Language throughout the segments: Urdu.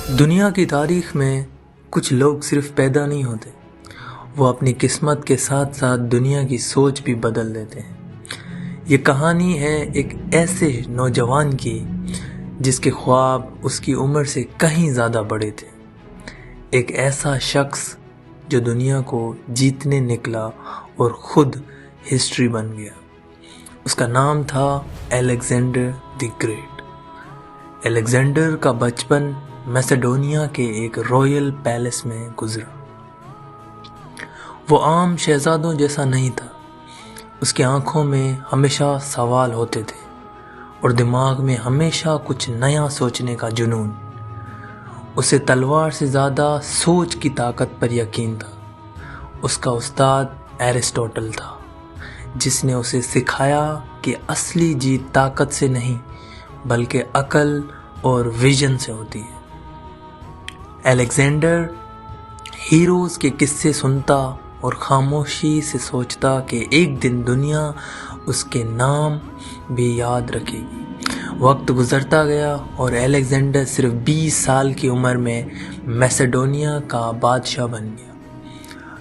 دنیا کی تاریخ میں کچھ لوگ صرف پیدا نہیں ہوتے، وہ اپنی قسمت کے ساتھ ساتھ دنیا کی سوچ بھی بدل دیتے ہیں۔ یہ کہانی ہے ایک ایسے نوجوان کی جس کے خواب اس کی عمر سے کہیں زیادہ بڑے تھے، ایک ایسا شخص جو دنیا کو جیتنے نکلا اور خود ہسٹری بن گیا۔ اس کا نام تھا الیگزینڈر دی گریٹ۔ الیگزینڈر کا بچپن میسیڈونیا کے ایک رائل پیلس میں گزرا۔ وہ عام شہزادوں جیسا نہیں تھا، اس کی آنکھوں میں ہمیشہ سوال ہوتے تھے اور دماغ میں ہمیشہ کچھ نیا سوچنے کا جنون۔ اسے تلوار سے زیادہ سوچ کی طاقت پر یقین تھا۔ اس کا استاد ایرسٹوٹل تھا، جس نے اسے سکھایا کہ اصلی جیت طاقت سے نہیں بلکہ عقل اور ویژن سے ہوتی ہے۔ الیگزینڈر ہیروز کے قصے سنتا اور خاموشی سے سوچتا کہ ایک دن دنیا اس کے نام بھی یاد رکھے گی۔ وقت گزرتا گیا اور الیگزینڈر صرف 20 سال کی عمر میں میسیڈونیا کا بادشاہ بن گیا۔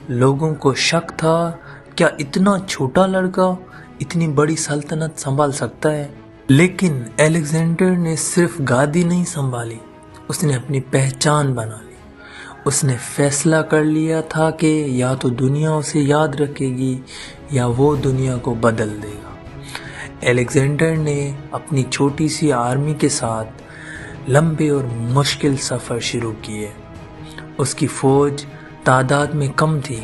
لوگوں کو شک تھا، کیا اتنا چھوٹا لڑکا اتنی بڑی سلطنت سنبھال سکتا ہے؟ لیکن الیگزینڈر نے صرف گادی نہیں سنبھالی، اس نے اپنی پہچان بنا لی۔ اس نے فیصلہ کر لیا تھا کہ یا تو دنیا اسے یاد رکھے گی یا وہ دنیا کو بدل دے گا۔ الیگزینڈر نے اپنی چھوٹی سی آرمی کے ساتھ لمبے اور مشکل سفر شروع کیے۔ اس کی فوج تعداد میں کم تھی،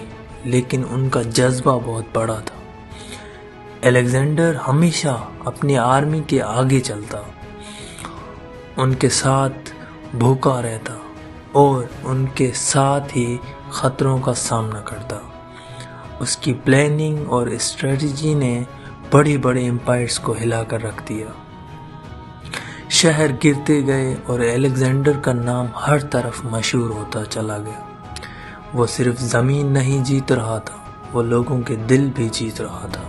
لیکن ان کا جذبہ بہت بڑا تھا۔ الیگزینڈر ہمیشہ اپنی آرمی کے آگے چلتا، ان کے ساتھ بھوکا رہتا اور ان کے ساتھ ہی خطروں کا سامنا کرتا۔ اس کی پلاننگ اور اسٹریٹجی نے بڑے بڑے امپائرز کو ہلا کر رکھ دیا۔ شہر گرتے گئے اور الیگزینڈر کا نام ہر طرف مشہور ہوتا چلا گیا۔ وہ صرف زمین نہیں جیت رہا تھا، وہ لوگوں کے دل بھی جیت رہا تھا۔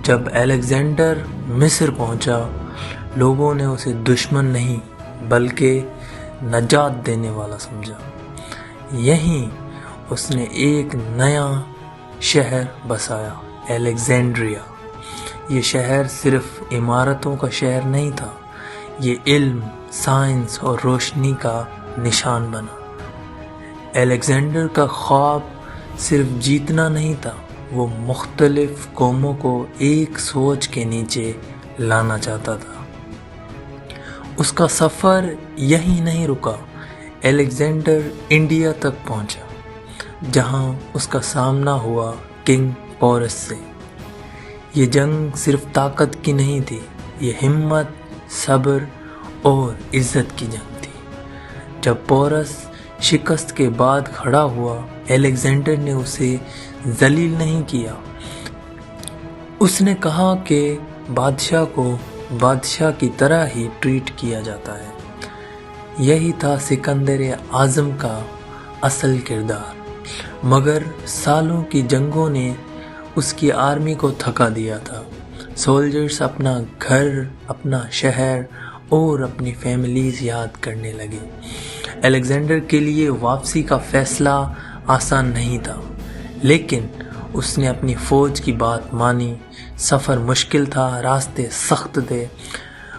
جب الیگزینڈر مصر پہنچا، لوگوں نے اسے دشمن نہیں بلکہ نجات دینے والا سمجھا۔ یہیں اس نے ایک نیا شہر بسایا، الیگزینڈریا۔ یہ شہر صرف عمارتوں کا شہر نہیں تھا، یہ علم، سائنس اور روشنی کا نشان بنا۔ الیگزینڈر کا خواب صرف جیتنا نہیں تھا، وہ مختلف قوموں کو ایک سوچ کے نیچے لانا چاہتا تھا۔ اس کا سفر یہیں نہیں رکا، الیگزینڈر انڈیا تک پہنچا، جہاں اس کا سامنا ہوا کنگ پورس سے۔ یہ جنگ صرف طاقت کی نہیں تھی، یہ ہمت، صبر اور عزت کی جنگ تھی۔ جب پورس شکست کے بعد کھڑا ہوا، الیگزینڈر نے اسے ذلیل نہیں کیا۔ اس نے کہا کہ بادشاہ کو بادشاہ کی طرح ہی ٹریٹ کیا جاتا ہے۔ یہی تھا سکندر اعظم کا اصل کردار۔ مگر سالوں کی جنگوں نے اس کی آرمی کو تھکا دیا تھا۔ سولجرز اپنا گھر، اپنا شہر اور اپنی فیملیز یاد کرنے لگے۔ الیگزینڈر کے لیے واپسی کا فیصلہ آسان نہیں تھا، لیکن اس نے اپنی فوج کی بات مانی۔ سفر مشکل تھا، راستے سخت تھے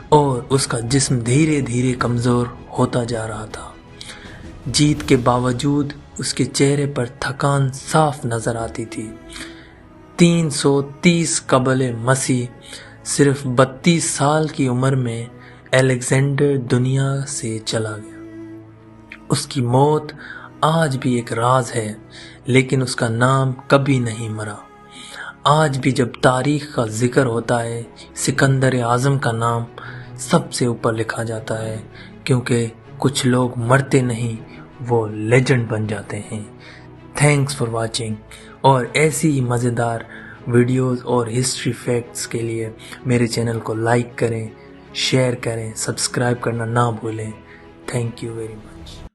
اور اس کا جسم دھیرے دھیرے کمزور ہوتا جا رہا تھا۔ جیت کے باوجود اس کے چہرے پر تھکان صاف نظر آتی تھی۔ 330 قبل مسیح، صرف 32 سال کی عمر میں الیگزینڈر دنیا سے چلا گیا۔ اس کی موت آج بھی ایک راز ہے، لیکن اس کا نام کبھی نہیں مرا۔ آج بھی جب تاریخ کا ذکر ہوتا ہے، سکندر اعظم کا نام سب سے اوپر لکھا جاتا ہے، کیونکہ کچھ لوگ مرتے نہیں، وہ لیجنڈ بن جاتے ہیں۔ تھینکس فار واچنگ، اور ایسی ہی مزیدار ویڈیوز اور ہسٹری فیکٹس کے لیے میرے چینل کو لائک کریں، شیئر کریں، سبسکرائب کرنا نہ بھولیں۔ Thank you very much.